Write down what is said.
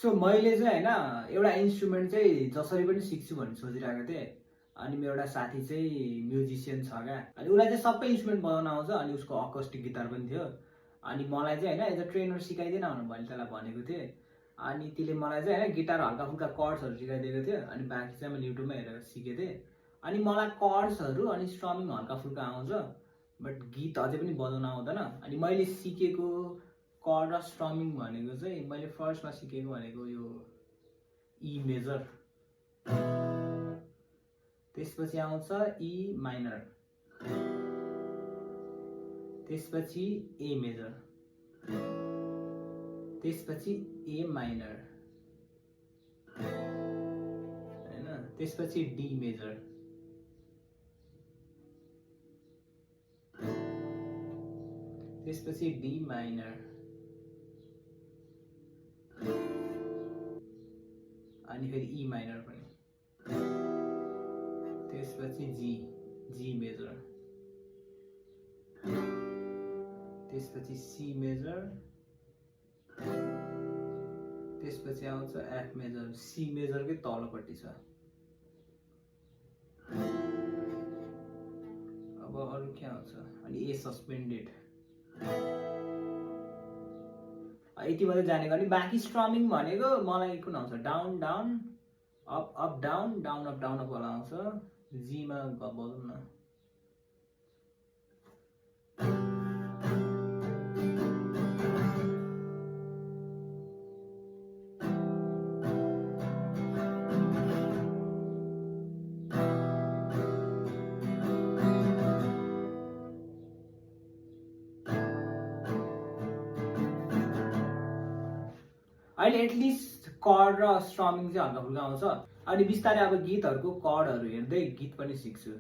So मैले चाहिँ हैन एउटा इन्स्ट्रुमेन्ट चाहिँ जसरी पनि सिक्छु भन्ने सोचिरहेको थिएँ। अनि मेरो एउटा साथी चाहिँ म्युजिसियन छ क्या, अनि उसलाई चाहिँ सबै इन्स्ट्रुमेन्ट बजाउन आउँछ, अनि उसको अकोस्टिक गिटार पनि थियो। अनि मलाई चाहिँ हैन एज अ ट्रेनर सिकाइदिन भनेर मैले त्यसलाई भनेको थिएँ। अनि त्यसले मलाई चाहिँ हैन गिटार हल्का फुल्का कर्ड्सहरू सिकाइदिएको थियो, अनि बाँकी चाहिँ मैले युट्युबमा हेरेर सिकेको थिएँ। अनि मलाई कर्ड्सहरू अनि स्ट्रमिङ हल्का फुल्का आउँछ, बट गीत अझै पनि बजाउन आउँदैन। अनि मैले सिकेको कर्ड र स्ट्रमिङ भनेको चाहिँ मैले फर्स्टमा सिकेको भनेको यो ई मेजर, त्यसपछि आउँछ ई माइनर, त्यसपछि ए मेजर, त्यसपछि ए माइनर हैन, त्यसपछि डी मेजर, त्यसपछि डी माइनर, अनि फेरि ई माइनर पनि, त्यसपछि जी मेजर, त्यसपछि सी मेजर, त्यसपछि आउँछ एफ मेजर। सी मेजरकै तलपट्टि छ। अब अरु के आउँछ, अनि ए सस्पेन्डेड, यति मात्रै जानेको। अनि बाँकी स्ट्रमिङ भनेको मलाई कुन आउँछ, down down up up down down up वाला आउँछ। जीमा बजाउँ न। अहिले एटलिस्ट कर्ड र स्ट्रमिङ चाहिँ हल्का फुल्का आउँछ। अनि बिस्तारै अब गीतहरूको कर्डहरू हेर्दै गीत पनि सिक्छु।